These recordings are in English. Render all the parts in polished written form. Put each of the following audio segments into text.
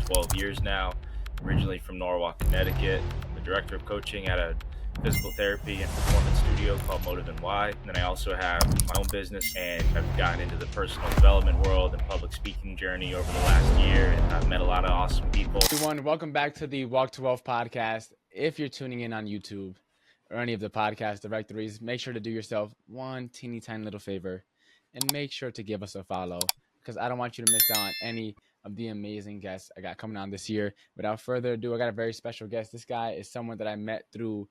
12 years now, originally from Norwalk, Connecticut. I'm the director of coaching at a physical therapy and performance studio called MOTIVNY. And then I also have my own business, and I've gotten into the personal development world and public speaking journey over the last year. And I've met a lot of awesome people. Everyone, welcome back to the Walk to Wealth podcast. If you're tuning in on YouTube or any of the podcast directories, make sure to do yourself one teeny tiny little favor and make sure to give us a follow, because I don't want you to miss out on any of the amazing guests I got coming on this year. Without further ado, I got a very special guest. This guy is someone that I met through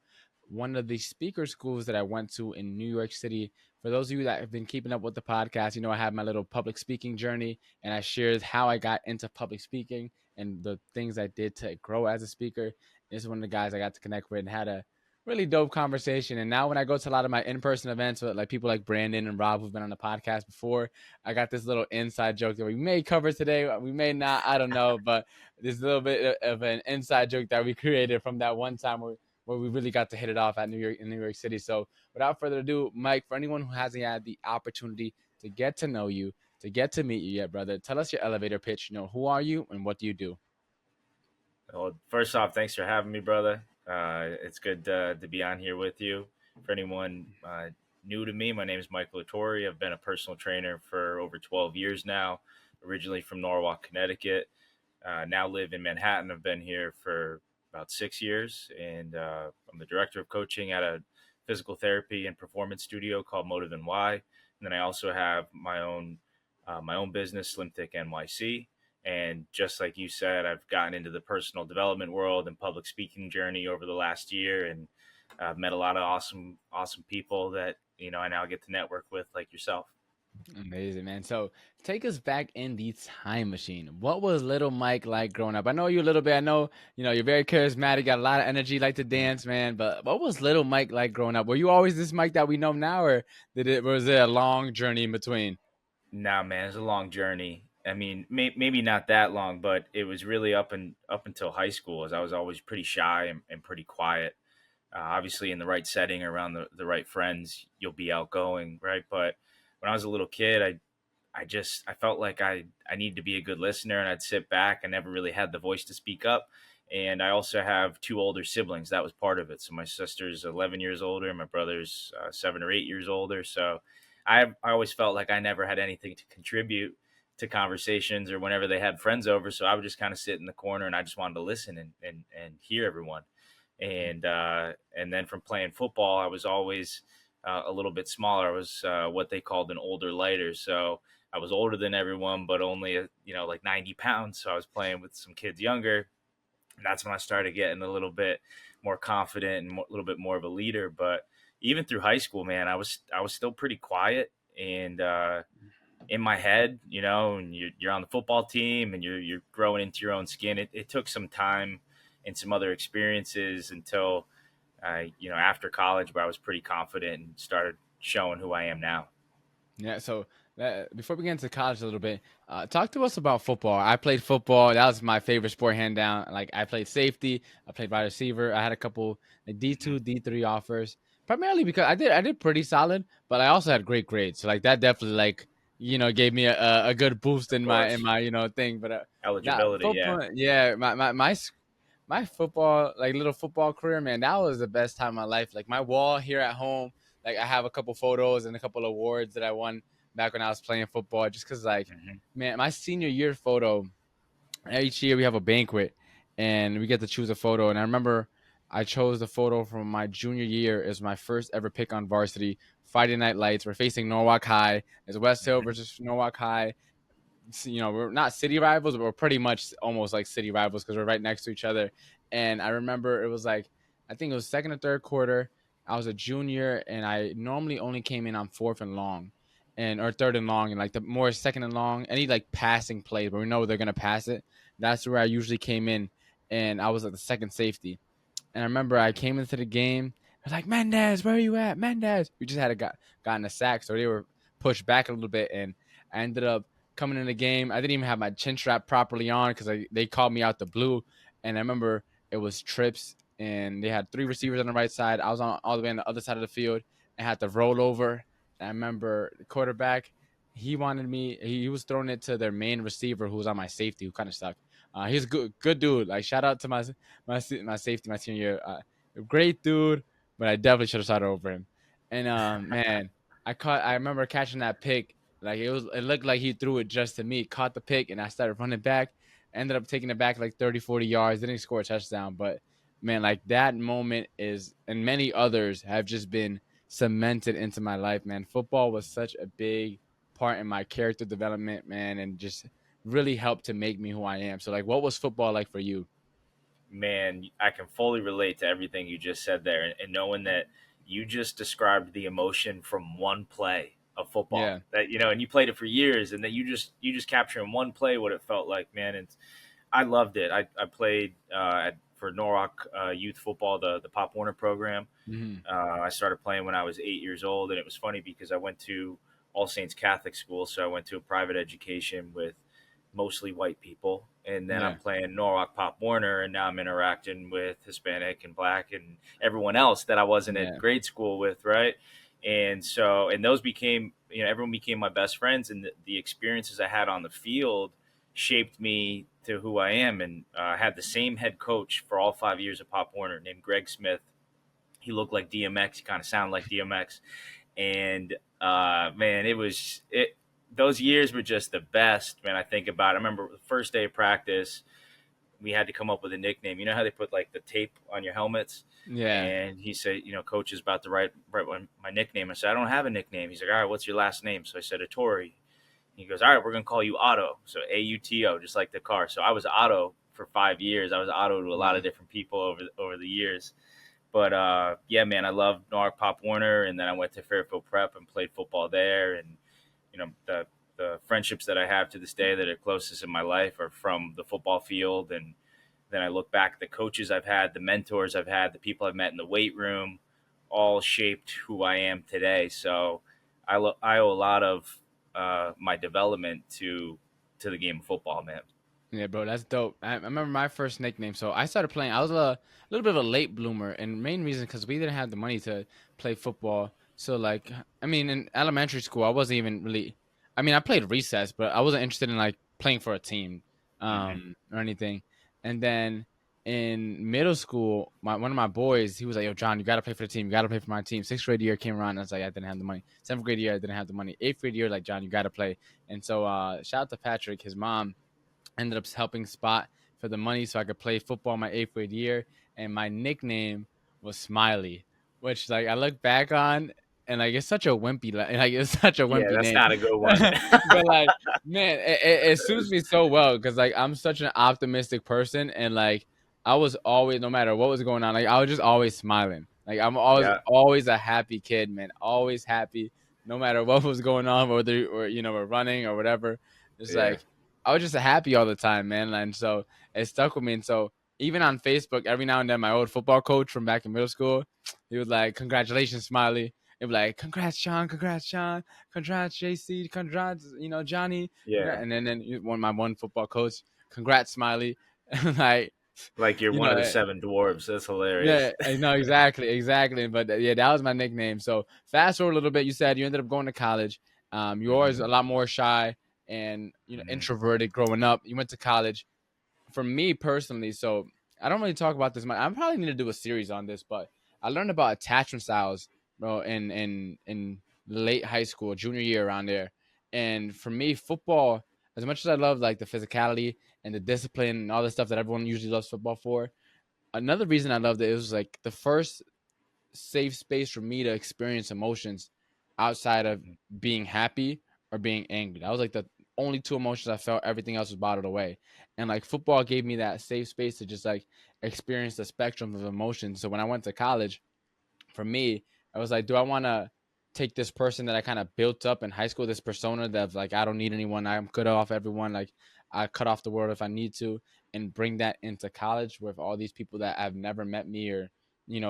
one of the speaker schools that I went to in New York City. For those of you that have been keeping up with the podcast, you know I have my little public speaking journey, and I shared how I got into public speaking and the things I did to grow as a speaker. This is one of the guys I got to connect with and had a really dope conversation. And now when I go to a lot of my in-person events with like people like Brandon and Rob, who've been on the podcast before, I got this little inside joke that we may cover today. We may not, I don't know, but there's a little bit of an inside joke that we created from that one time where we really got to hit it off at New York City. So without further ado, Mike, for anyone who hasn't had the opportunity to get to know you, to get to meet you yet, brother, tell us your elevator pitch. You know, who are you and what do you do? Well, first off, thanks for having me, brother. It's good to be on here with you. For anyone new to me, my name is Michael Autore. I've been a personal trainer for over 12 years now, originally from Norwalk, Connecticut. Now live in Manhattan. I've been here for about 6 years, and I'm the director of coaching at a physical therapy and performance studio called MOTIVNY. And then I also have my own business, SlimThick NYC. And just like you said, I've gotten into the personal development world and public speaking journey over the last year, and I've met a lot of awesome people that I now get to network with, like yourself. Amazing, man. So take us back in the time machine. What was little Mike like growing up? I know you a little bit. I know, you're very charismatic, got a lot of energy, like to dance, man. But what was little Mike like growing up? Were you always this Mike that we know now, or was it a long journey in between? Nah, man, it's a long journey. I mean, maybe not that long, but it was really up until high school, as I was always pretty shy and pretty quiet. Obviously, in the right setting, around the right friends, you'll be outgoing, right? But when I was a little kid, I felt like I needed to be a good listener, and I'd sit back. I never really had the voice to speak up. And I also have two older siblings. That was part of it. So my sister's 11 years older, and my brother's 7 or 8 years older. So I always felt like I never had anything to contribute to conversations or whenever they had friends over. So I would just kind of sit in the corner, and I just wanted to listen and hear everyone. And then from playing football, I was always a little bit smaller. I was what they called an older lighter. So I was older than everyone, but only like 90 pounds. So I was playing with some kids younger, and that's when I started getting a little bit more confident and a little bit more of a leader. But even through high school, man, I was still pretty quiet and in my head, and you're on the football team and you're growing into your own skin. It took some time and some other experiences until after college, where I was pretty confident and started showing who I am now. Yeah. So before we get into college a little bit, talk to us about football. I played football. That was my favorite sport, hand down. Like I played safety. I played wide receiver. I had a couple like D2, D3 offers, primarily because I did pretty solid, but I also had great grades. So like that definitely like gave me a good boost Of in my course, thing. But that eligibility, yeah. football, yeah, my football, like little football career, man, that was the best time of my life. Like my wall here at home, like I have a couple photos and a couple awards that I won back when I was playing football. Just because, like, Hmm. man, my senior year photo. Each year we have a banquet, and we get to choose a photo. And I remember I chose the photo from my junior year. It was my first ever pick on varsity. Friday Night Lights. We're facing Norwalk High. It's West Hill Hmm. versus Norwalk High. We're not city rivals, but we're pretty much almost like city rivals because we're right next to each other. And I remember it was like, I think it was second or third quarter. I was a junior, and I normally only came in on fourth and long, and or third and long, and like the more second and long, any like passing plays where we know they're gonna pass it. That's where I usually came in, and I was like the second safety. And I remember I came into the game. I was like, Mendez, where are you at, Mendez? We just had gotten a sack, so they were pushed back a little bit, and I ended up coming in the game. I didn't even have my chin strap properly on because they called me out the blue. And I remember it was trips, and they had three receivers on the right side. I was on all the way on the other side of the field and had to roll over. And I remember the quarterback. he wanted me. He was throwing it to their main receiver, who was on my safety, who kind of sucked. He's a good dude. Like shout out to my safety my senior year. Great dude, but I definitely should have started over him. And man, I remember catching that pick. Like it looked like he threw it just to me. Caught the pick, and I started running back. Ended up taking it back like 30, 40 yards. Didn't score a touchdown, but man, like that moment is, and many others have just been cemented into my life, man. Football was such a big part in my character development, man, and just really helped to make me who I am. So, like, what was football like for you? Man, I can fully relate to everything you just said there, and knowing that you just described the emotion from one play of football, Yeah. that and you played it for years, and that you just capture in one play what it felt like, man. And I loved it. I played for Norwalk youth football, the Pop Warner program. Hmm. I started playing when I was 8 years old, and it was funny because I went to All Saints Catholic School, so I went to a private education with mostly white people, and then I'm Yeah. playing Norwalk Pop Warner, and now I'm interacting with Hispanic and Black and everyone else that I wasn't at Yeah. grade school with, right? And so, and those became, everyone became my best friends, and the experiences I had on the field shaped me to who I am. And I had the same head coach for all 5 years of Pop Warner, named Greg Smith. He looked like DMX. He kind of sounded like DMX. And man, it was it. Those years were just the best, man. I think about it. I remember the first day of practice, we had to come up with a nickname. You know how they put like the tape on your helmets? Yeah. And he said, coach is about to write my nickname. I said, I don't have a nickname. He's like, all right, what's your last name? So I said, Autore. He goes, all right, we're gonna call you Otto. So AUTO, just like the car. So I was Otto for 5 years. I was Otto to a lot Yeah. of different people over the years. But yeah, man, I love Norwalk Pop Warner, and then I went to Fairfield Prep and played football there. And the friendships that I have to this day that are closest in my life are from the football field. And then I look back, the coaches I've had, the mentors I've had, the people I've met in the weight room, all shaped who I am today. So I owe a lot of my development to the game of football, man. Yeah, bro, that's dope. I remember my first nickname. So I started playing. I was a little bit of a late bloomer, and main reason because we didn't have the money to play football. So like, I mean, in elementary school, I wasn't even really. I mean, I played recess, but I wasn't interested in like playing for a team, Hmm. or anything. And then in middle school, one of my boys, he was like, "Yo, John, you got to play for the team. You got to play for my team." Sixth grade year came around, and I was like, I didn't have the money. Seventh grade year, I didn't have the money. Eighth grade year, like John, you got to play. And so, shout out to Patrick, his mom ended up helping spot for the money so I could play football my eighth grade year. And my nickname was Smiley, which like I look back on and like it's such a wimpy like it's such a Yeah, wimpy that's name. not a good one. But like man, it suits me so well because like I'm such an optimistic person and like I was always no matter what was going on, like I was just always smiling. Like I'm always Yeah, always a happy kid, man. Always happy no matter what was going on, whether or we're running or whatever. Just yeah, like I was just happy all the time, man. And so it stuck with me. And so even on Facebook, every now and then, my old football coach from back in middle school, he was like, "Congratulations, Smiley." He'd be like, "Congrats, Sean. Congrats, Sean. Congrats, JC. Congrats, Johnny." yeah. And then my one football coach, "Congrats, Smiley." Like, Like you're you one of the know, seven dwarves. That's yeah, hilarious. I know exactly, exactly. But yeah, that was my nickname. So fast forward a little bit, you said you ended up going to college. You were always Hmm. a lot more shy and Hmm. introverted growing up. You went to college. For me personally, so I don't really talk about this much. I probably need to do a series on this, but I learned about attachment styles, bro, in late high school, junior year around there. And for me, football, as much as I love like the physicality and the discipline and all the stuff that everyone usually loves football for, another reason I loved it, it was like the first safe space for me to experience emotions outside of being happy or being angry. That was like the only two emotions I felt. Everything else was bottled away. And like football gave me that safe space to just like experience the spectrum of emotions. So when I went to college, for me, I was like, do I want to take this person that I kind of built up in high school, this persona that's like, I don't need anyone, I'm cut off everyone, like I cut off the world if I need to, and bring that into college with all these people that have never met me or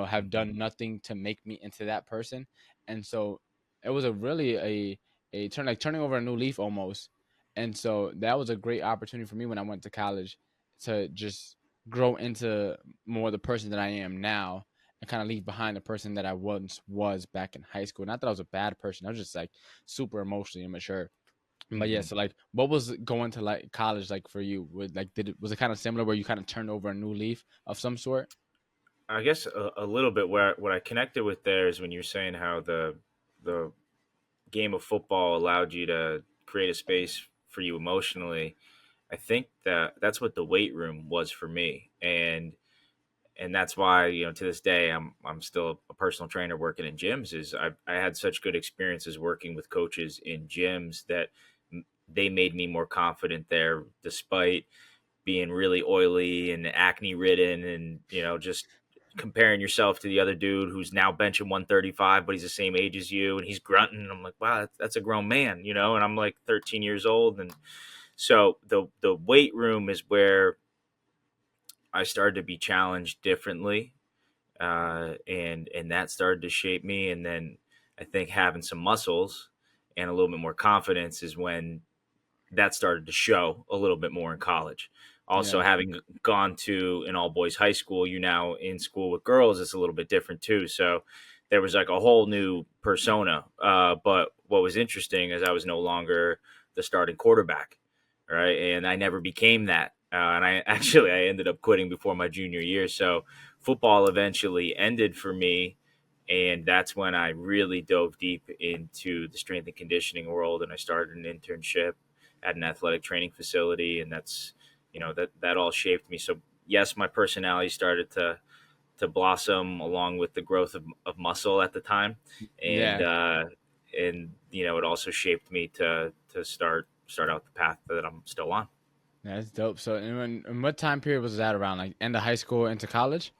have Hmm. done nothing to make me into that person. And so it was a really a turn, like turning over a new leaf almost. And so that was a great opportunity for me when I went to college to just grow into more the person that I am now and kind of leave behind the person that I once was back in high school. Not that I was a bad person. I was just like super emotionally immature. But yeah, Hmm. so like, what was going to like college like for you? Was it kind of similar where you kind of turned over a new leaf of some sort? I guess a little bit where what I connected with there is when you're saying how the game of football allowed you to create a space for you emotionally. I think that that's what the weight room was for me, and that's why, to this day I'm still a personal trainer working in gyms. Is I had such good experiences working with coaches in gyms that they made me more confident there, despite being really oily and acne ridden, and just comparing yourself to the other dude who's now benching 135, but he's the same age as you and he's grunting. And I'm like, wow, that's a grown man, and I'm like 13 years old. And so the weight room is where I started to be challenged differently, and that started to shape me. And then I think having some muscles and a little bit more confidence is when that started to show a little bit more in college. Also, Yeah, having gone to an all boys high school, you're now in school with girls. It's a little bit different too. So there was like a whole new persona. But what was interesting is I was no longer the starting quarterback, right? And I never became that. And I actually I ended up quitting before my junior year. So football eventually ended for me, and that's when I really dove deep into the strength and conditioning world, and I started an internship at an athletic training facility, and that's that all shaped me. So yes, my personality started to blossom along with the growth of muscle at the time, and yeah, it also shaped me to start out the path that I'm still on. that's dope. So, and what time period was that around? Like end of high school into college?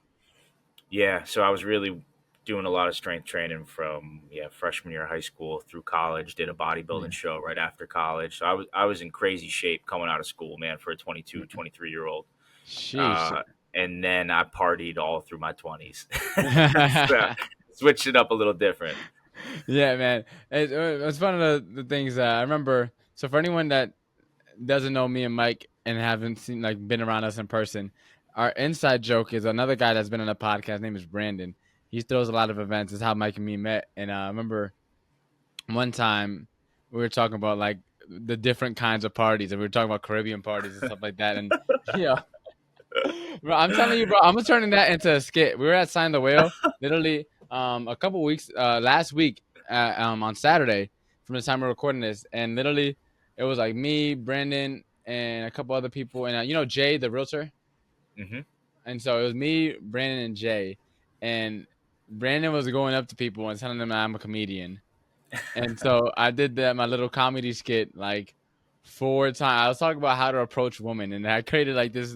Yeah, so I was really doing a lot of strength training from freshman year of high school through college. Did a bodybuilding Yeah. show right after college, so I was in crazy shape coming out of school, man, for a 22, 23 year old. Sheesh. uh, and then I partied all through my 20s. So switched it up a little different. Yeah, man. It's one of the things that I remember. So for anyone that doesn't know me and Mike and haven't seen like been around us in person, our inside joke is another guy that's been on the podcast. His name is Brandon. He throws a lot of events. Is how Mike and me met. And I remember one time we were talking about like the different kinds of parties, and we were talking about Caribbean parties and stuff like that. And yeah, bro, I'm telling you, bro, I'm turning that into a skit. We were at Sign the Whale, literally, a couple weeks, last week, on Saturday, from the time we're recording this, and literally, it was like me, Brandon, and a couple other people, and Jay, the realtor, Hmm. and so it was me, Brandon, and Jay, and Brandon was going up to people and telling them that I'm a comedian, and so I did that my little comedy skit like 4 times. I was talking about how to approach women, and I created like this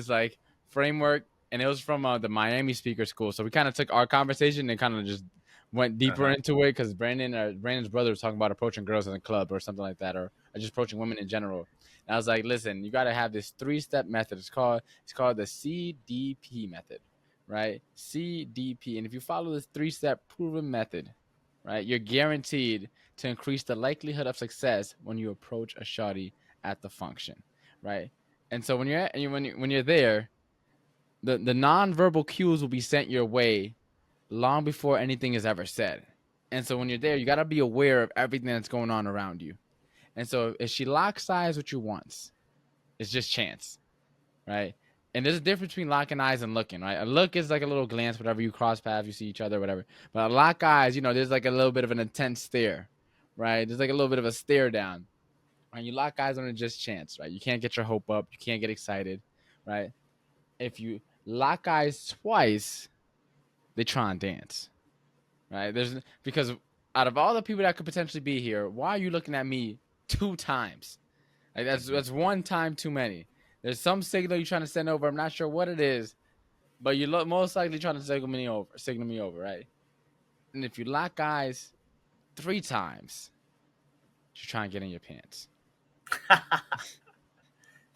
like framework, and it was from the Miami Speaker School. So we kind of took our conversation and kind of just went deeper Uh-huh. into it because Brandon's brother was talking about approaching girls in a club or something like that, or just approaching women in general. And I was like, listen, you got to have this 3-step method. It's called the CDP method, right? CDP, and if you follow this 3-step proven method, right, you're guaranteed to increase the likelihood of success when you approach a shawty at the function, right? And so when you're there, the nonverbal cues will be sent your way long before anything is ever said. And so when you're there, you got to be aware of everything that's going on around you. And so if she locks eyes with you once, it's just chance, right? And there's a difference between locking eyes and looking, right? A look is like a little glance, whatever, you cross paths, you see each other, whatever. But a lock eyes, there's like a little bit of an intense stare, right? There's like a little bit of a stare down. When you lock eyes on a just chance, right? You can't get your hope up. You can't get excited, right? If you lock eyes twice, they try and dance, right? Because out of all the people that could potentially be here, why are you looking at me 2 times? Like Hmm. that's one time too many. There's some signal you're trying to send over. I'm not sure what it is, but you're most likely trying to signal me over, right? And if you lock eyes 3 times, you're trying to get in your pants.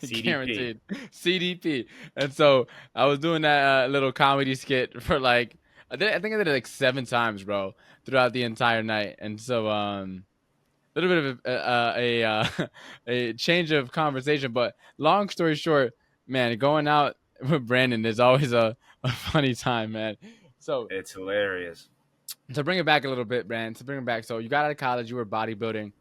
CDP. Guaranteed. CDP. And so I was doing that little comedy skit for like I think I did it like 7 times, bro, throughout the entire night. And so a little bit of a change of conversation, but long story short, man, going out with Brandon is always a funny time, man. So It's hilarious. to bring it back a little bit, Brandon, to bring it back, so you got out of college, you were bodybuilding.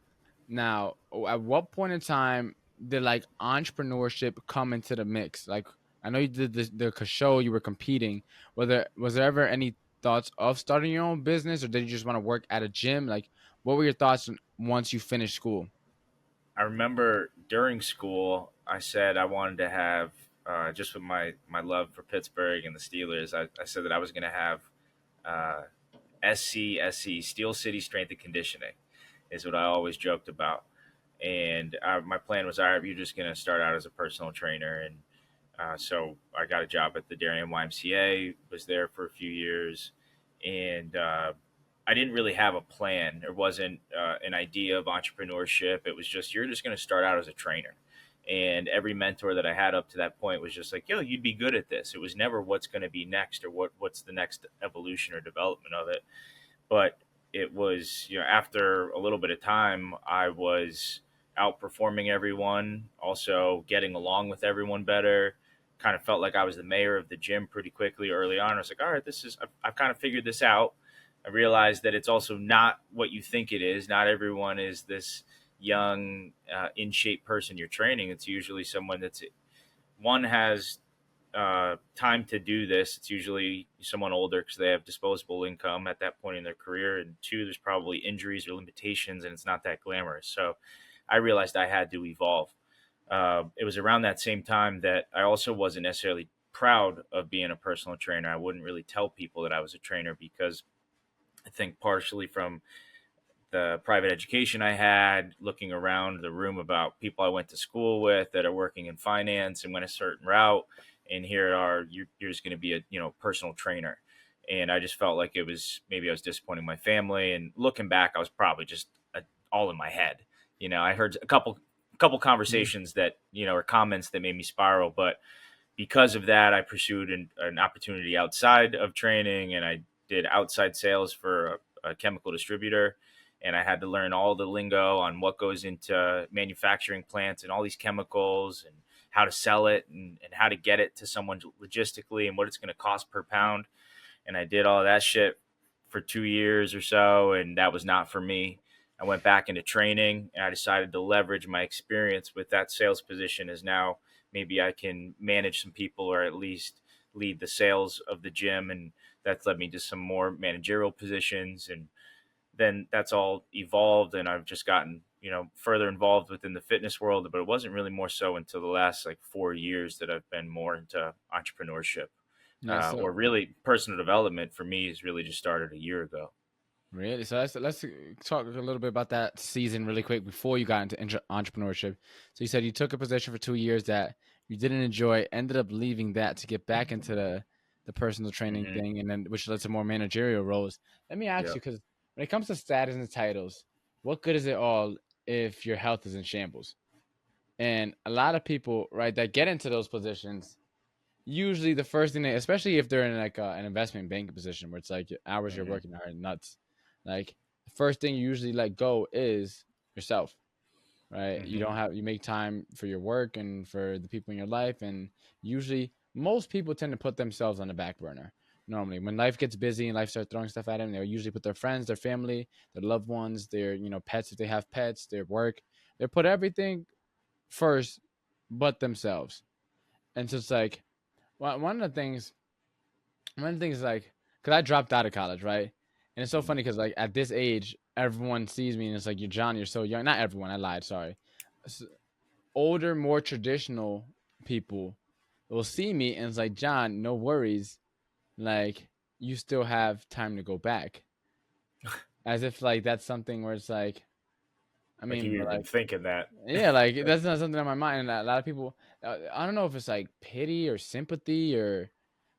Now, at what point in time did like entrepreneurship come into the mix? Like, I know you did the show, you were competing. Was there ever any thoughts of starting your own business, or did you just want to work at a gym? Like, what were your thoughts once you finished school? I remember during school, I said I wanted to have, just with my love for Pittsburgh and the Steelers, I said that I was going to have uh, SCSE, Steel City Strength and Conditioning, is what I always joked about. And my plan was, all right, you're just going to start out as a personal trainer. And so I got a job at the Darien YMCA, was there for a few years. And I didn't really have a plan. There wasn't an idea of entrepreneurship. It was just, you're just going to start out as a trainer. And every mentor that I had up to that point was just like, yo, you'd be good at this. It was never what's going to be next or what's the next evolution or development of it. But it was, after a little bit of time, I was outperforming everyone, also getting along with everyone better. Kind of felt like I was the mayor of the gym pretty quickly early on. I was like, all right, I've kind of figured this out. I realized that it's also not what you think it is. Not everyone is this young, in shape person you're training. It's usually someone that's one has time to do this. It's usually someone older because they have disposable income at that point in their career. And two, there's probably injuries or limitations, and it's not that glamorous. So I realized I had to evolve. It was around that same time that I also wasn't necessarily proud of being a personal trainer. I wouldn't really tell people that I was a trainer because I think partially from the private education I had, looking around the room about people I went to school with that are working in finance and went a certain route, and here are you're just going to be a personal trainer, and I just felt like it was maybe I was disappointing my family, and looking back, I was probably just all in my head. I heard a couple Mhm. conversations that or comments that made me spiral, but because of that, I pursued an opportunity outside of training, and I did outside sales for a chemical distributor. And I had to learn all the lingo on what goes into manufacturing plants and all these chemicals and how to sell it and how to get it to someone logistically and what it's going to cost per pound. And I did all that shit for 2 years or so, and that was not for me. I went back into training, and I decided to leverage my experience with that sales position as now maybe I can manage some people or at least lead the sales of the gym. And that's led me to some more managerial positions. And then that's all evolved, and I've just gotten further involved within the fitness world. But it wasn't really more so until the last like 4 years that I've been more into entrepreneurship, Yeah. So or really personal development for me has really just started a year ago. really, so let's talk a little bit about that season really quick before you got into entrepreneurship. So you said you took a position for 2 years that you didn't enjoy, ended up leaving that to get back into the personal training Hmm. thing, and then which led to more managerial roles. Let me ask Yeah. you, because when it comes to status and titles, what good is it all if your health is in shambles? And a lot of people, right, that get into those positions, usually the first thing they, especially if they're in like an investment banking position where it's like hours you're Hmm. working are nuts. Like the first thing you usually let go is yourself, right? You Hmm. don't have, you make time for your work and for the people in your life, and usually most people tend to put themselves on the back burner. Normally, when life gets busy and life starts throwing stuff at them, they'll usually put their friends, their family, their loved ones, their pets if they have pets, their work. They put everything first, but themselves. And so it's like one of the things like, because I dropped out of college, right? And it's so Hmm. funny because like at this age, everyone sees me and it's like, you're John, you're so young. Not everyone, I lied, sorry. Older, more traditional people will see me and it's like, John, no worries, like you still have time to go back, as if like that's something where it's like, I Like mean, you but even like, thinking that. yeah, like that's not something on my mind. And a lot of people, I don't know if it's like pity or sympathy or,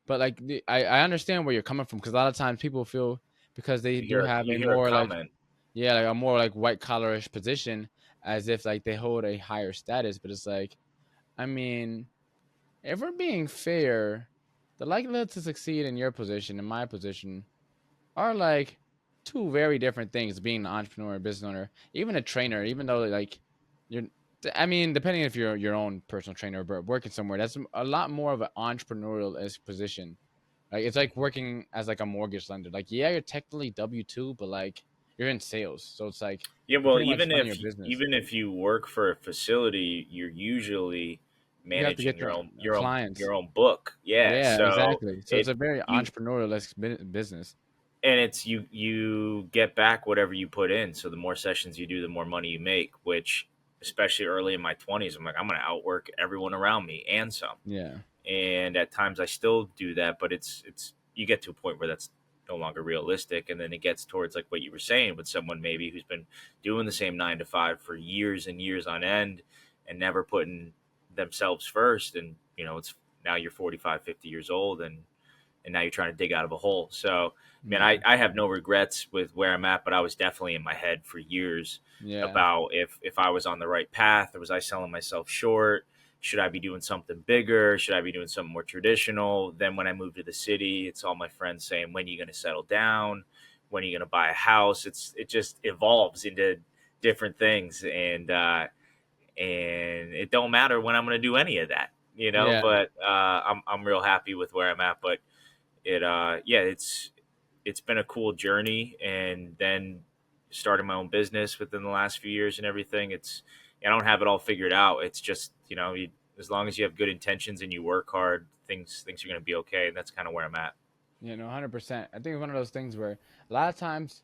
but like I understand where you're coming from, because a lot of times people feel because they You do hear have you a hear a more like, comment. yeah, like a more like white collarish position, as if like they hold a higher status. But it's like, I mean, if we're being fair, the likelihood to succeed in your position and my position are like two very different things. Being an entrepreneur, a business owner, even a trainer, even though like you're, I mean, depending if you're your own personal trainer, but working somewhere, that's a lot more of an entrepreneurial position. Like it's like Mhm. working as like a mortgage lender. Like yeah, you're technically W two, but like you're in sales, so it's like Yeah, you're well, pretty much running your business. even if you work for a facility, you're usually You have to managing get the clients. your own book. Yeah, Yeah, so exactly. So it's it a very you entrepreneurial business. and it's you get back whatever you put in. So the more sessions you do, the more money you make. Which, especially early in my 20s, I'm like, I'm going to outwork everyone around me and some. Yeah. And at times I still do that, but it's you get to a point where that's no longer realistic, and then it gets towards like what you were saying with someone maybe who's been doing the same 9 to 5 for years and years on end and never putting themselves first. And it's now you're 45, 50 years old, and now you're trying to dig out of a hole. So, man, Yeah. I have no regrets with where I'm at, but I was definitely in my head for years Yeah. about if I was on the right path, or was I selling myself short? Should I be doing something bigger? Should I be doing something more traditional? Then when I moved to the city, it's all my friends saying, when are you going to settle down? When are you going to buy a house? It just evolves into different things. And it don't matter when I'm going to do any of that, Yeah. but I'm real happy with where I'm at. But yeah, it's been a cool journey. And then starting my own business within the last few years and everything, I don't have it all figured out. It's just, as long as you have good intentions and you work hard, things are going to be okay. And that's kind of where I'm at. 100%. I think it's one of those things where a lot of times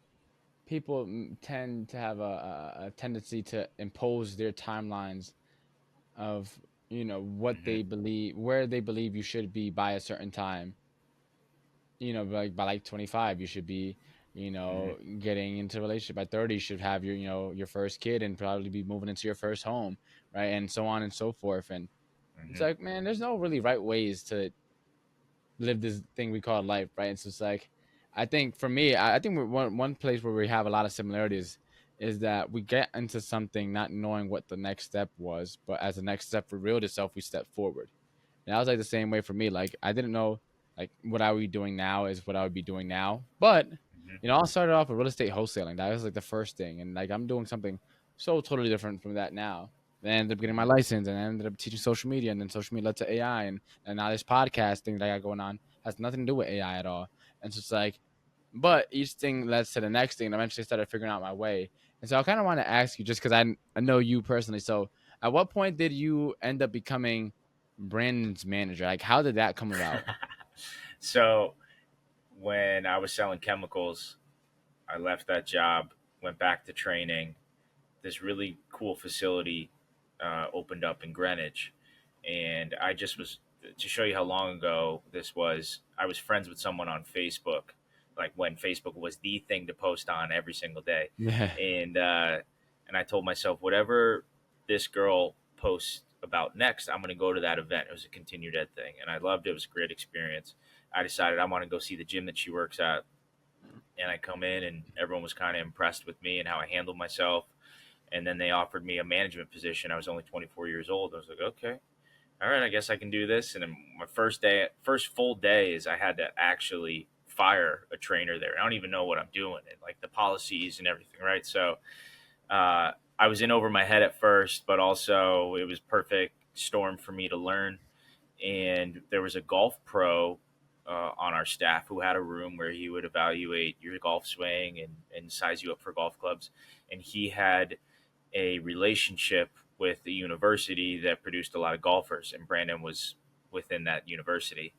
people tend to have a tendency to impose their timelines of what Hmm. they believe, where they believe you should be by a certain time. Like by like 25 you should be Hmm. getting into a relationship. By 30 you should have your your first kid and probably be moving into your first home, right? And so on and so forth. And it's Hmm. like, man, there's no really right ways to live this thing we call life, right? And so it's like, I think for me, I think one place where we have a lot of similarities is that we get into something not knowing what the next step was, but as the next step revealed itself, we step forward. And that was like the same way for me. Like I didn't know like what I would be doing now is what I would be doing now. But Hmm. I started off with real estate wholesaling. That was like the first thing. And like I'm doing something so totally different from that now. Then I ended up getting my Hmm. license and I ended up teaching social media, and then social media led to AI, and now this podcast thing that I got going on has nothing to do with AI at all. And so it's like, but each thing led to the next thing, and eventually started figuring out my way. And so I kind of want to ask you, just because I know you personally. So at what point did you end up becoming Brandon's manager? Like, how did that come about? So when I was selling chemicals, I left that job, went back to training. This really cool facility opened up in Greenwich, and I just was to show you how long ago this was. I was friends with someone on Facebook, like when Facebook was the thing to post on every single day, Yeah. and I told myself, whatever this girl posts about next, I'm going to go to that event. It was a continued ed thing, and I loved it. It was a great experience. I decided I want to go see the gym that she works at, and I come in, and everyone was kind of impressed with me and how I handled myself. And then they offered me a management position. I was only 24 years old. I was like, okay, all right, I guess I can do this. And then my first full day is I had to actually fire a trainer there. I don't even know what I'm doing, and like the policies and everything, right? So I was in over my head at first, but also it was perfect storm for me to learn. And there was a golf pro on our staff who had a room where he would evaluate your golf swing and size you up for golf clubs. And he had a relationship with the university that produced a lot of golfers, and Brandon was within that university,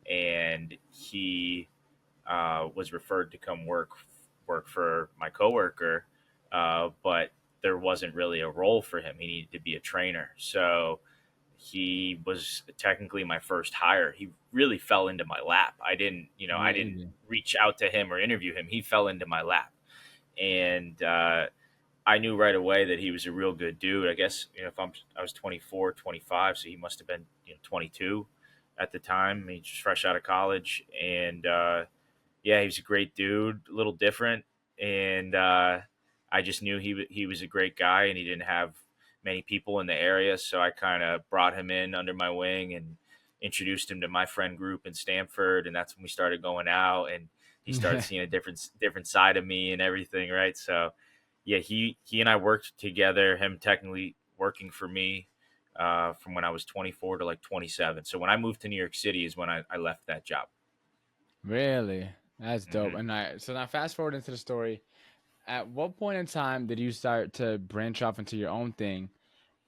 and he was referred to come work for my coworker, but there wasn't really a role for him. He needed to be a trainer, so he was technically my first hire. He really fell into my lap. I didn't Really? reach out to him or interview him. He fell into my lap, and I knew right away that he was a real good dude. I guess, if I was 24, 25, so he must have been, 22 at the time. He's just fresh out of college, and yeah, he was a great dude, a little different, and I just knew he was a great guy, and he didn't have many people in the area, so I kind of brought him in under my wing and introduced him to my friend group in Stanford, and that's when we started going out, and he started Yeah. seeing a different side of me and everything, right? So yeah, he and I worked together. Him technically working for me from when I was 24 to like 27. So when I moved to New York City is when I left that job. Really? That's dope. Hmm. And I so now fast forward into the story. At what point in time did you start to branch off into your own thing?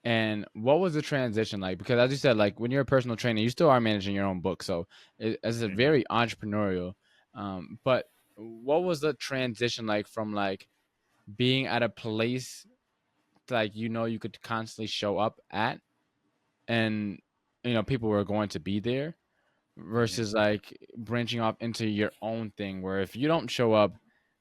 And what was the transition like? Because as you said, like when you're a personal trainer, you still are managing your own book. So it's a Hmm. very entrepreneurial. But what was the transition like from like being at a place like you could constantly show up at and people were going to be there Hmm. versus like branching off into your own thing where if you don't show up,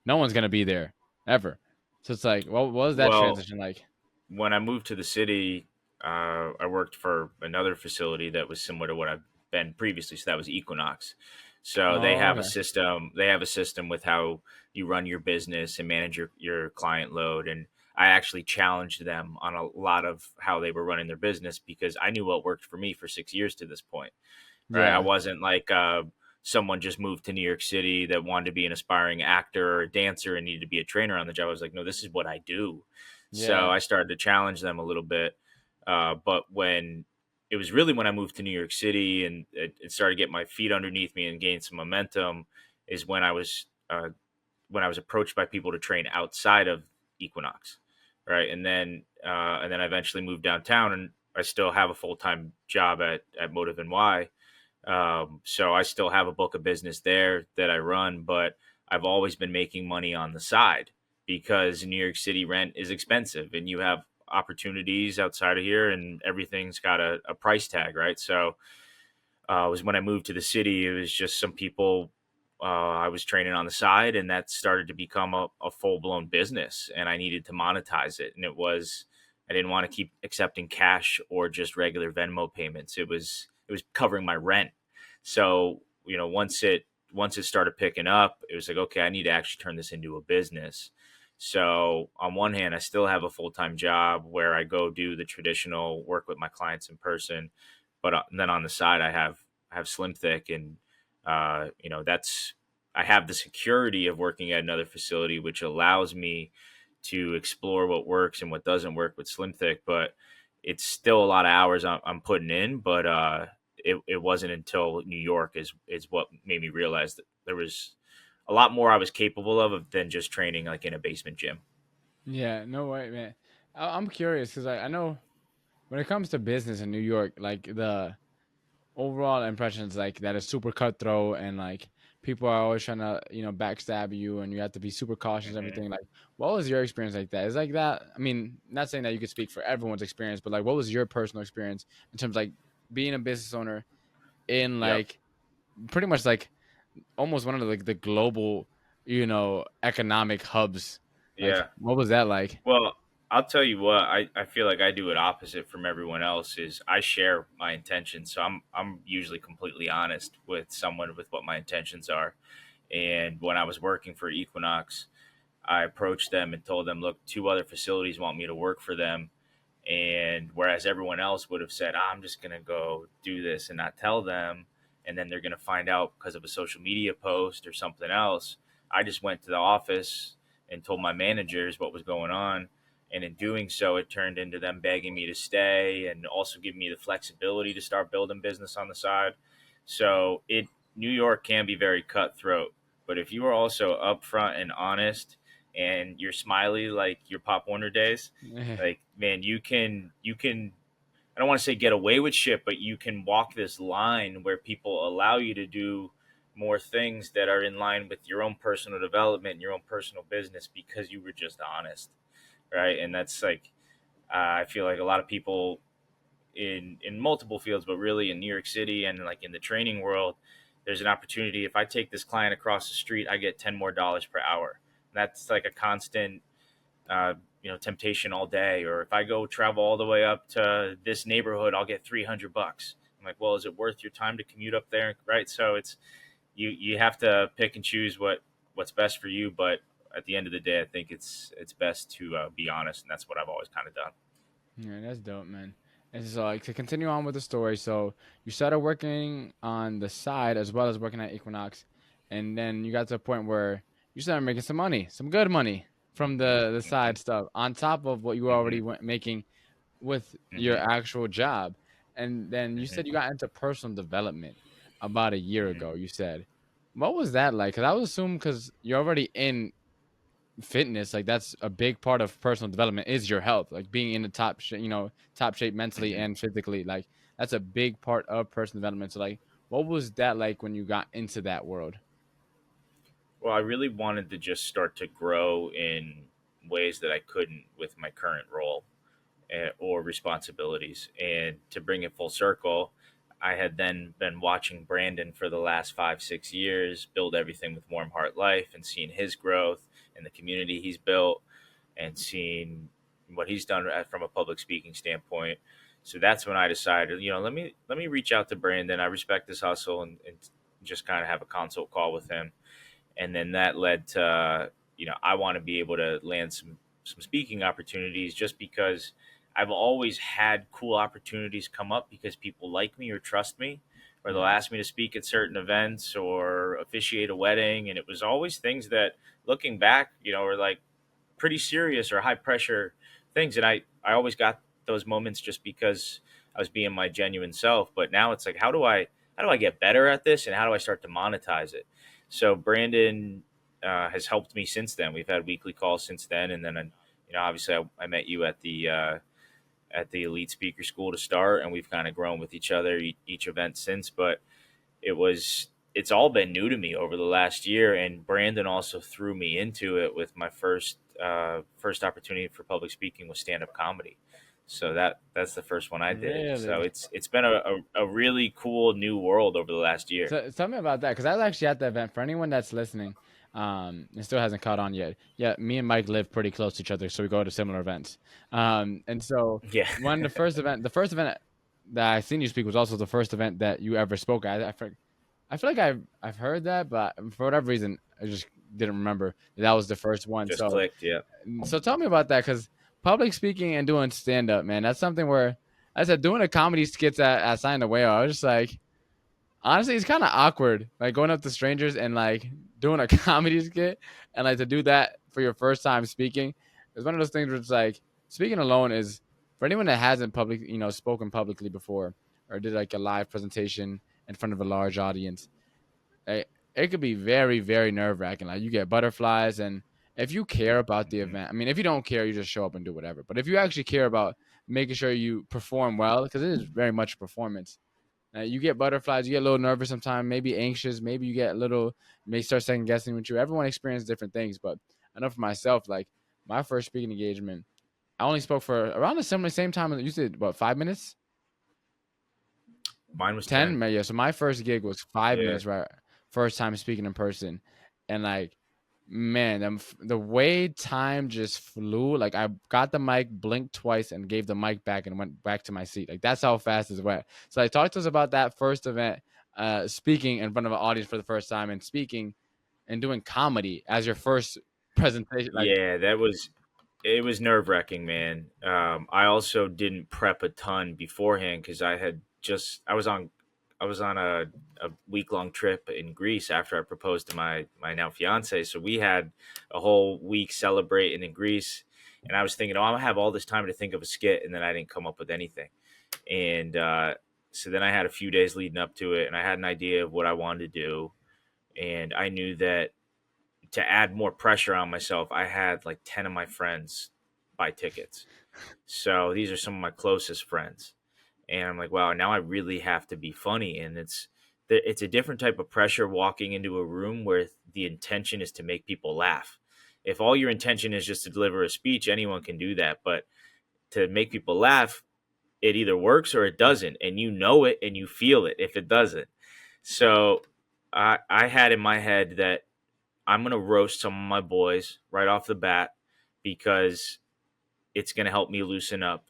no one's gonna be there ever. So it's like, what was that Well, transition like? when I moved to the city, I worked for another facility that was similar to what I've been previously. So that was Equinox. So they Oh, have a okay. system. They have a system with how you run your business and manage your client load. And I actually challenged them on a lot of how they were running their business because I knew what worked for me for 6 years to this point. Right? I Yeah. wasn't like someone just moved to New York City that wanted to be an aspiring actor or a dancer and needed to be a trainer on the job. I was like, no, this is what I do. So Yeah. I started to challenge them a little bit. But when it was really when I moved to New York City and it started to get my feet underneath me and gain some momentum, is when I was approached by people to train outside of Equinox, right? And then I eventually moved downtown, and I still have a full time job at MOTIVNY. So I still have a book of business there that I run, but I've always been making money on the side because New York City rent is expensive and you have opportunities outside of here and everything's got a price tag, right? So it was when I moved to the city, it was just some people I was training on the side, and that started to become a full blown business, and I needed to monetize it. And I didn't want to keep accepting cash or just regular Venmo payments. It was covering my rent. So once it started picking up, it was like, okay, I need to actually turn this into a business. So on one hand, I still have a full time job where I go do the traditional work with my clients in person, but then on the side, I have SlimThick, and that's I have the security of working at another facility, which allows me to explore what works and what doesn't work with SlimThick. But it's still a lot of hours I'm putting in. But it wasn't until New York is what made me realize that there was a lot more I was capable of than just training like in a basement gym. Yeah. No way, man. I'm curious because I know when it comes to business in New York, like the overall impression is like that is super cutthroat and like people are always trying to backstab you and you have to be super cautious and Hmm. everything. Like, what was your experience like that? Is like that? I mean, not saying that you could speak for everyone's experience, but like, what was your personal experience in terms of like being a business owner in Yep. like pretty much like almost one of like the global economic hubs? Like, Yeah. what was that like? Well, I'll tell you what, I feel like I do it opposite from everyone else is I share my intentions. So I'm usually completely honest with someone with what my intentions are. And when I was working for Equinox, I approached them and told them, look, two other facilities want me to work for them. And whereas everyone else would have said, I'm just going to go do this and not tell them, and then they're going to find out because of a social media post or something else, I just went to the office and told my managers what was going on. And in doing so, it turned into them begging me to stay and also giving me the flexibility to start building business on the side. So New York can be very cutthroat, but if you are also upfront and honest and you're smiley like your Pop Warner days, like man, you can I don't want to say get away with shit, but you can walk this line where people allow you to do more things that are in line with your own personal development and your own personal business because you were just honest, right? And that's like I feel like a lot of people in multiple fields, but really in New York City and like in the training world, there's an opportunity. If I take this client across the street, I get $10 more per hour. That's like a constant uh, temptation all day. Or if I go travel all the way up to this neighborhood, I'll get $300. I'm like, well, is it worth your time to commute up there? Right. So it's you have to pick and choose what's best for you. But at the end of the day, I think it's best to be honest, and that's what I've always kind of done. Yeah, that's dope, man. And so, like, to continue on with the story, so you started working on the side as well as working at Equinox, and then you got to a point where you started making some money, some good money from the Hmm. side stuff on top of what you were already Hmm. making with your Hmm. actual job. And then you said you Hmm. got into personal development about a year Hmm. ago. You said, what was that like? Because I would assume because you're already in fitness, like that's a big part of personal development is your health, like being in the top shape mentally Mhm. and physically. Like that's a big part of personal development. So like, what was that like when you got into that world? Well, I really wanted to just start to grow in ways that I couldn't with my current role, or responsibilities. And to bring it full circle, I had then been watching Brandon for the last 5, 6 years build everything with Warm Heart Life, and seeing his growth and the community he's built, and seeing what he's done from a public speaking standpoint. So that's when I decided, let me reach out to Brandon. I respect his hustle, and just kind of have a consult call with him. And then that led to, I want to be able to land some speaking opportunities, just because I've always had cool opportunities come up because people like me or trust me, or they'll Yeah. ask me to speak at certain events or officiate a wedding. And it was always things that, looking back, were like pretty serious or high pressure things. And I always got those moments just because I was being my genuine self. But now it's like, how do I get better at this, and how do I start to monetize it? So Brandon has helped me since then. We've had weekly calls since then, and then obviously I met you at the Elite Speaker School to start, and we've kind of grown with each other each event since. But it's all been new to me over the last year, and Brandon also threw me into it with my first opportunity for public speaking was stand up comedy. So that's the first one I did. So Really? it's been a really cool new world over the last year. So tell me about that, because I was actually at the event. For anyone that's listening, and still hasn't caught on yet. Yeah, me and Mike live pretty close to each other, so we go to similar events. And so Yeah. when the first event that I seen you speak was also the first event that you ever spoke at. I feel like I've heard that, but for whatever reason, I just didn't remember that was the first one. Just So clicked. Yeah. tell me about that, because public speaking and doing stand up, man, that's something where I said doing a comedy skits at Sign the Whale. I was just like, honestly, it's kind of awkward, like going up to strangers and like doing a comedy skit, and like to do that for your first time speaking. It's one of those things where it's like speaking alone is for anyone that hasn't spoken publicly before or did like a live presentation in front of a large audience. It could be very, very nerve wracking. Like you get butterflies, and if you care about the Hmm. event, I mean, if you don't care, you just show up and do whatever. But if you actually care about making sure you perform well, because it is very much a performance, you get butterflies, you get a little nervous sometimes, maybe anxious, maybe you get a little, may start second guessing with you. Everyone experiences different things, but I know for myself, like my first speaking engagement, I only spoke for around the same time. You said what, 5 minutes? Mine was 10? 10. Yeah. So my first gig was five Yeah. minutes, right? First time speaking in person, and like, man, the way time just flew. Like I got the mic, blinked twice, and gave the mic back and went back to my seat. Like that's how fast it went. So like, talk to us about that first event, speaking in front of an audience for the first time, and speaking and doing comedy as your first presentation. Like, Yeah, it was nerve wracking, man. I also didn't prep a ton beforehand because I was on a week long trip in Greece after I proposed to my now fiance. So we had a whole week celebrating in Greece, and I was thinking, oh, I'm gonna have all this time to think of a skit, and then I didn't come up with anything. And so then I had a few days leading up to it, and I had an idea of what I wanted to do, and I knew that to add more pressure on myself, I had like 10 of my friends buy tickets. So these are some of my closest friends. And I'm like, wow, now I really have to be funny. And it's a different type of pressure walking into a room where the intention is to make people laugh. If all your intention is just to deliver a speech, anyone can do that. But to make people laugh, it either works or it doesn't. And you know it and you feel it if it doesn't. So I had in my head that I'm gonna roast some of my boys right off the bat because it's gonna help me loosen up.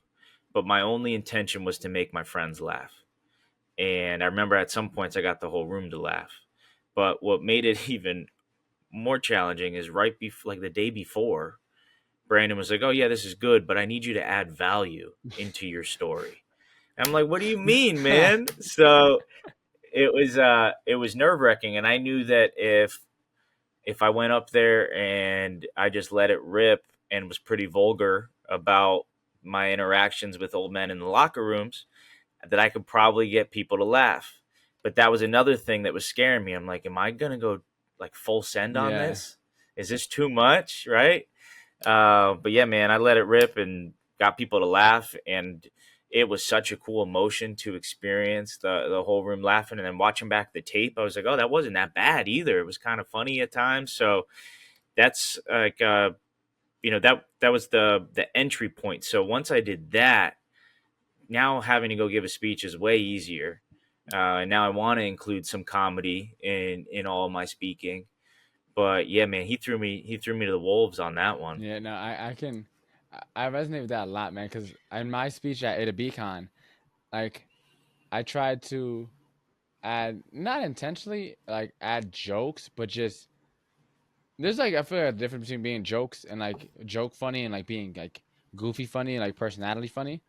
But my only intention was to make my friends laugh. And I remember at some points I got the whole room to laugh. But what made it even more challenging is right before, like the day before, Brandon was like, "Oh yeah, this is good, but I need you to add value into your story." And I'm like, "What do you mean, man?" So it was nerve wracking, and I knew that if I went up there and I just let it rip and was pretty vulgar about my interactions with old men in the locker rooms, that I could probably get people to laugh. But that was another thing that was scaring me. I'm like, am I gonna go like full send on yeah, this? is this too much, right? But yeah, man, I let it rip and got people to laugh, and it was such a cool emotion to experience the whole room laughing, and then watching back the tape, I was like, oh, that wasn't that bad either. It was kind of funny at times. So that's like, that was the entry point. So once I did that, now having to go give a speech is way easier. And now I want to include some comedy in all of my speaking. But yeah, man, he threw me to the wolves on that one. Yeah, no, I can, I resonate with that a lot, man. Because in my speech at AdaBCon, like I tried to add, not intentionally, like add jokes, but just there's like, I feel like a difference between being jokes and like joke funny and like being like goofy funny and like personality funny.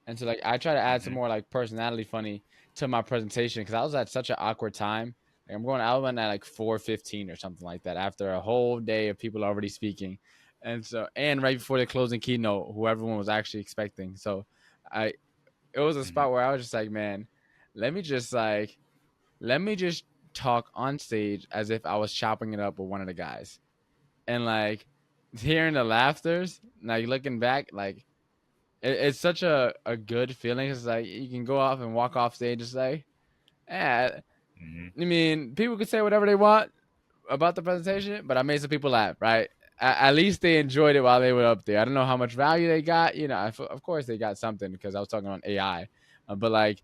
And so like I try to add some Hmm. more like personality funny to my presentation because I was at such an awkward time. Like I'm going out at like 4:15 or something like that after a whole day of people already speaking, and so and right before the closing keynote, who everyone was actually expecting. So I it was a Hmm. spot where I was just like, man, let me just like let me just talk on stage as if I was chopping it up with one of the guys, and like hearing the laughters, like looking back, like it's such a good feeling. It's like you can go off and walk off stage and say, "Yeah, Hmm. I mean, people could say whatever they want about the presentation, but I made some people laugh, right? At least they enjoyed it while they were up there. I don't know how much value they got. You know, of course they got something because I was talking on AI, but like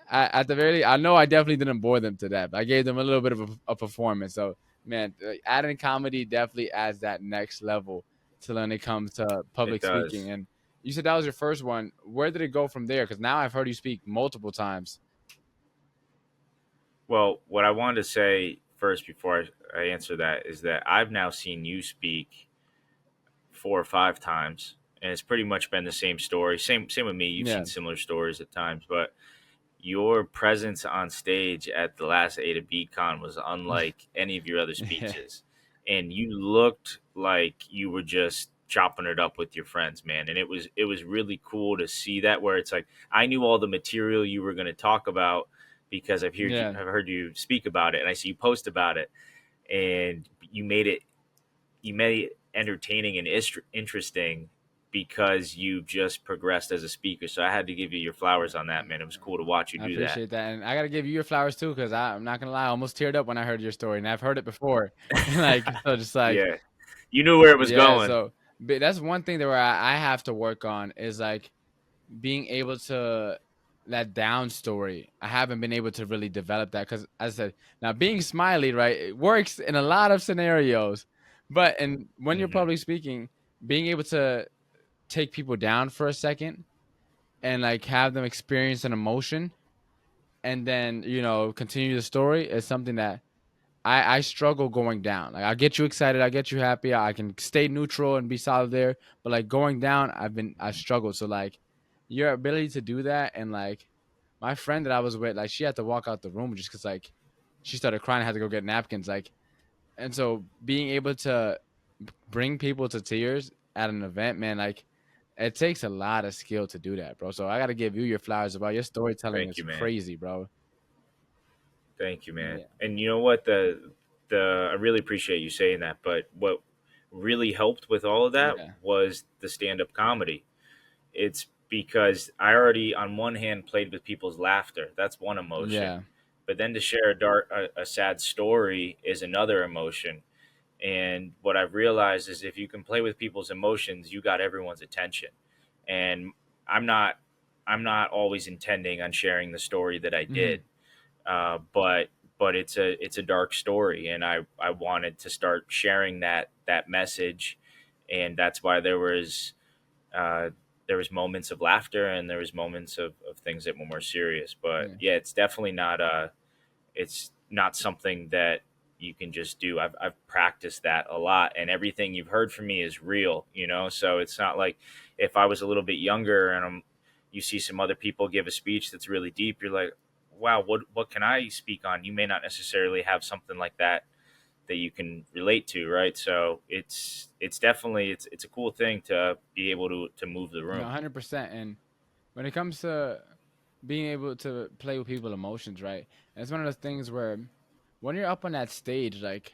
at the very least, I know I definitely didn't bore them to death. I gave them a little bit of a performance. So man, like, adding comedy definitely adds that next level to when it comes to It public speaking. does. And you said that was your first one. Where did it go from there? Because now I've heard you speak multiple times. Well, what I wanted to say first before I answer that is that I've now seen you speak 4 or 5 times, and it's pretty much been the same story. Same with me. You've Yeah, seen similar stories at times, but your presence on stage at the last A to B con was unlike any of your other yeah, speeches. And you looked like you were just chopping it up with your friends, man. And it was really cool to see that, where it's like I knew all the material you were going to talk about because yeah. I've heard you speak about it, and I see you post about it, and you made it entertaining and interesting because you just progressed as a speaker. So I had to give you your flowers on that, man. It was cool to watch you I do that. appreciate that, and I gotta give you your flowers too, because I'm not gonna lie, I almost teared up when I heard your story, and I've heard it before, and like so, just like Yeah, you knew where it was yeah, going. so but that's one thing that where I have to work on is like being able to that down story. I haven't been able to really develop that because, as I said, now being smiley, right, it works in a lot of scenarios, but and when you're Hmm. public speaking, being able to take people down for a second and like have them experience an emotion and then continue the story is something that I struggle going down. Like I get you excited, I get you happy, I can stay neutral and be solid there. But like going down, I struggled. So like your ability to do that and like my friend that I was with, like she had to walk out the room just because like she started crying, had to go get napkins. Like and so being able to bring people to tears at an event, man, like it takes a lot of skill to do that, bro. So I gotta give you your flowers about your storytelling Thank is you, man. crazy, bro. Thank you, man. Yeah. And you know what? The I really appreciate you saying that. But what really helped with all of that Yeah. was the stand up comedy. It's because I already, on one hand, played with people's laughter. That's one emotion. Yeah. But then to share a sad story is another emotion. And what I've realized is if you can play with people's emotions, you got everyone's attention. And I'm not I'm not always intending on sharing the story that I Hmm. did, but it's a dark story, and I wanted to start sharing that message, and that's why uh, there was moments of laughter and there was moments of things that were more serious. But Yeah. yeah, it's not something that you can just do. I've practiced that a lot, and everything you've heard from me is real, so it's not like if I was a little bit younger and you see some other people give a speech that's really deep, you're like, wow, what can I speak on? You may not necessarily have something like that you can relate to, right? So it's definitely it's a cool thing to be able to move the No, room. 100%. And when it comes to being able to play with people's emotions, right? And it's one of those things where when you're up on that stage, like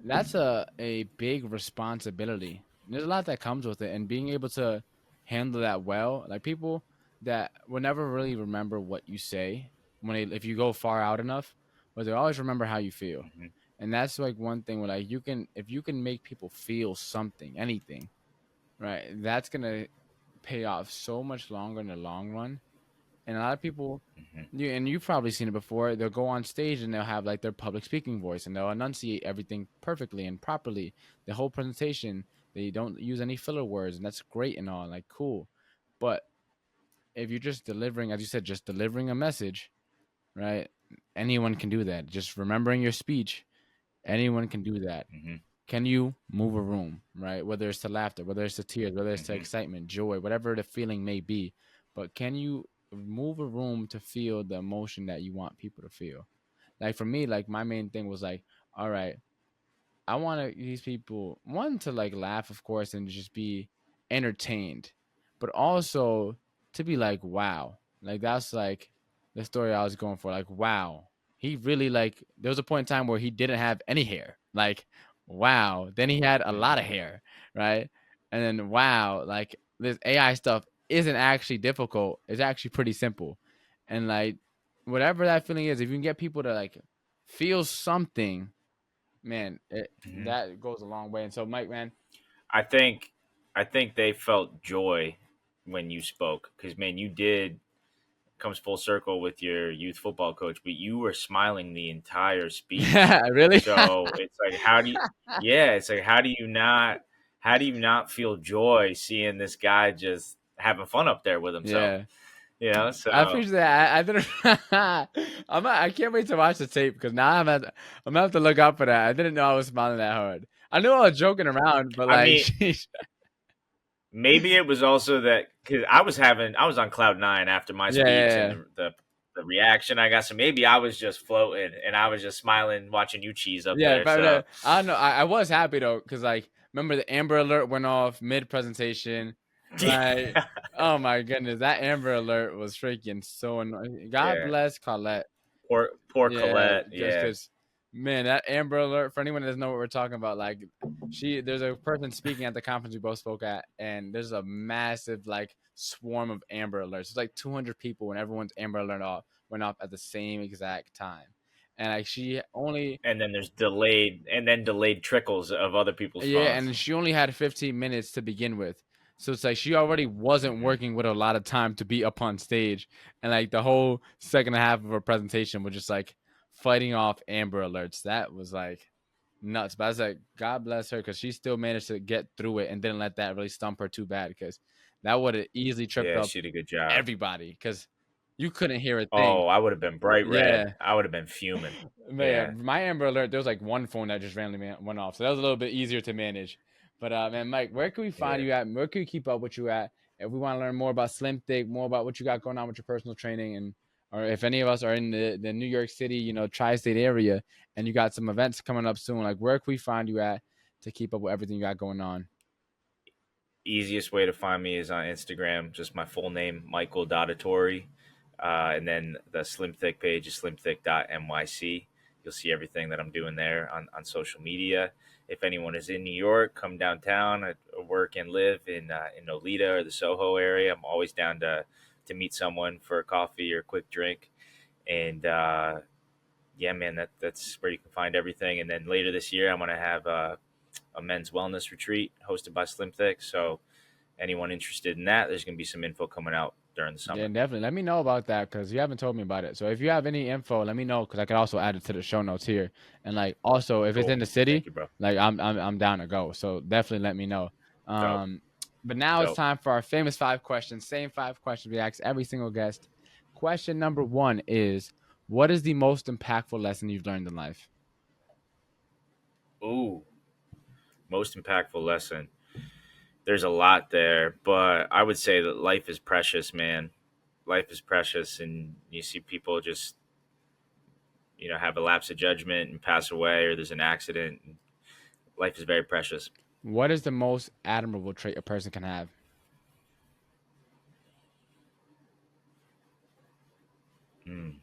That's a big responsibility. There's a lot that comes with it, and being able to handle that well, like people that will never really remember what you say if you go far out enough, but they always remember how you feel. Hmm. And that's like one thing where like if you can make people feel something, anything, right? That's gonna pay off so much longer in the long run. And a lot of people, Hmm. you've probably seen it before. They'll go on stage and they'll have like their public speaking voice, and they'll enunciate everything perfectly and properly. The whole presentation, they don't use any filler words, and that's great and all, like cool. But if you're just delivering, as you said, just delivering a message, right? Anyone can do that. Just remembering your speech, anyone can do that. Hmm. Can you move a room, right? Whether it's to laughter, whether it's to tears, whether it's to Hmm. excitement, joy, whatever the feeling may be. But can you move a room to feel the emotion that you want people to feel? Like for me, like my main thing was like, all right, I want these people one to like laugh, of course, and just be entertained, but also to be like, wow, like that's like the story I was going for. Like, wow, he really like. There was a point in time where he didn't have any hair. Like, wow. Then he had a lot of hair, right? And then wow, like this AI stuff isn't actually difficult. It's actually pretty simple, and like whatever that feeling is, if you can get people to like feel something, man, Hmm. that goes a long way. And so, Mike, man, I think I think they felt joy when you spoke because man, you did comes full circle with your youth football coach, but you were smiling the entire speech. really, So it's like, yeah, it's like, how do you not feel joy seeing this guy just having fun up there with himself? yeah, I So, appreciate that. I didn't. I can't wait to watch the tape because now I'm gonna have to look up for that. I didn't know I was smiling that hard. I knew I was joking around, but I like, mean, sheesh. maybe it was also that because I was on cloud nine after my Yeah, yeah, speech and yeah. the reaction I got. So maybe I was just floating and I was just smiling watching you cheese up Yeah, there. So, I don't know. I was happy though, because like, remember the Amber Alert went off mid presentation. Like, yeah, oh my goodness, that Amber Alert was freaking so annoying. God yeah. bless Colette. Poor Yeah, Colette. just Yeah. because, man, that Amber Alert, for anyone that doesn't know what we're talking about, like, there's a person speaking at the conference we both spoke at, and there's a massive, like, swarm of Amber Alerts. It's like 200 people, and everyone's Amber Alert went off at the same exact time. And, like, she only, And then there's delayed trickles of other people's yeah, phones. and she only had 15 minutes to begin with. So it's like she already wasn't Hmm. working with a lot of time to be up on stage. And like the whole second half of her presentation was just like fighting off Amber Alerts. That was like nuts. But I was like, God bless her, because she still managed to get through it and didn't let that really stump her too bad, because that would have easily tripped Yeah, up she did a good job. everybody because you couldn't hear a thing. Oh, I would have been bright red. Yeah. I would have been fuming. Yeah. Man, my Amber Alert, there was like one phone that just randomly went off, so that was a little bit easier to manage. But man, Mike, where can we find Yeah. you at? Where can we keep up with you at? If we want to learn more about Slim Thick, more about what you got going on with your personal training, and or if any of us are in the New York City, tri-state area, and you got some events coming up soon, like where can we find you at to keep up with everything you got going on? Easiest way to find me is on Instagram, just my full name, Michael Autore. And then the Slim Thick page is slimthick.nyc. You'll see everything that I'm doing there on social media. If anyone is in New York, come downtown. I work and live in Nolita or the Soho area. I'm always down to meet someone for a coffee or a quick drink. And yeah, man, that's where you can find everything. And then later this year, I'm gonna have a men's wellness retreat hosted by Slim Thick. So anyone interested in that, there's gonna be some info coming out during the Yeah, summer. definitely. Let me know about that because you haven't told me about it. So if you have any info, let me know because I could also add it to the show notes here. And like also, if it's Cool. in the Thank city, you, bro. like I'm down to go. So definitely let me know. Dope. Um, but now it's Dope. time for our famous 5 questions. Same 5 questions we ask every single guest. Question number one is, what is the most impactful lesson you've learned in life? Ooh, most impactful lesson. There's a lot there, but I would say that life is precious, man. Life is precious, and you see people just have a lapse of judgment and pass away, or there's an accident. Life is very precious. What is the most admirable trait a person can have? Mm,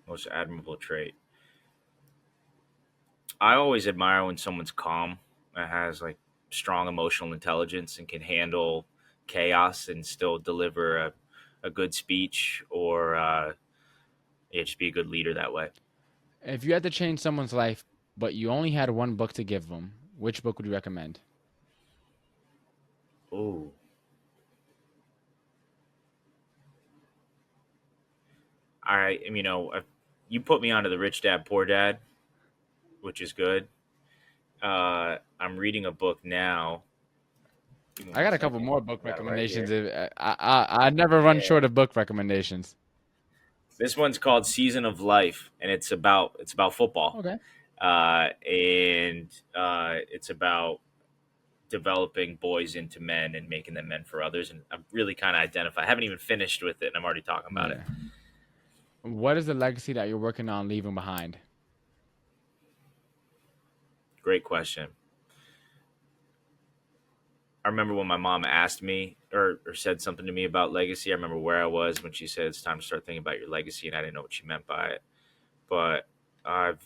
most admirable trait. I always admire when someone's calm and has like strong emotional intelligence and can handle chaos and still deliver a good speech or yeah, just be a good leader that way. If you had to change someone's life, but you only had one book to give them, which book would you recommend? Ooh, you put me onto the Rich Dad Poor Dad, which is good. I'm reading a book now. Give me I one got a couple second. more book I got it right recommendations. here. I never run Yeah. short of book recommendations. This one's called Season of Life, and it's about football, Okay. and it's about developing boys into men and making them men for others. And I'm really kind of identify. I haven't even finished with it, and I'm already talking about it. Yeah. What is the legacy that you're working on leaving behind? Great question. I remember when my mom asked me or said something to me about legacy. I remember where I was when she said it's time to start thinking about your legacy, and I didn't know what she meant by it. But I've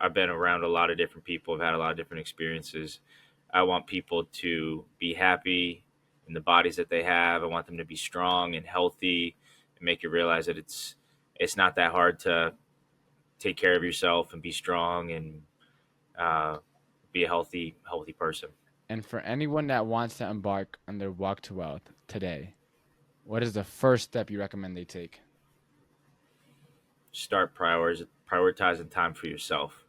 I've been around a lot of different people. I've had a lot of different experiences. I want people to be happy in the bodies that they have. I want them to be strong and healthy, and make you realize that it's not that hard to take care of yourself and be strong and uh, be a healthy person. And for anyone that wants to embark on their walk to wealth today, what is the first step you recommend they take? Start prioritizing time for yourself.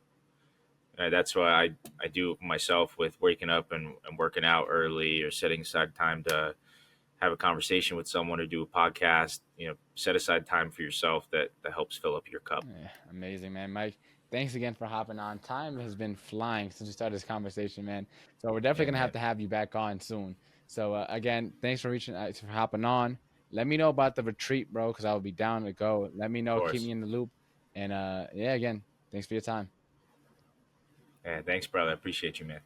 That's why I do it myself with waking up and working out early or setting aside time to have a conversation with someone or do a podcast. Set aside time for yourself that helps fill up your cup. Yeah, amazing, man. Mike, thanks again for hopping on. Time has been flying since we started this conversation, man. So we're definitely Yeah, gonna have man. to have you back on soon. So again, thanks for for hopping on. Let me know about the retreat, bro, because I will be down to go. Let me Of know. Keep course. me in the loop. And yeah, again, thanks for your time. Yeah, thanks, brother. I appreciate you, man.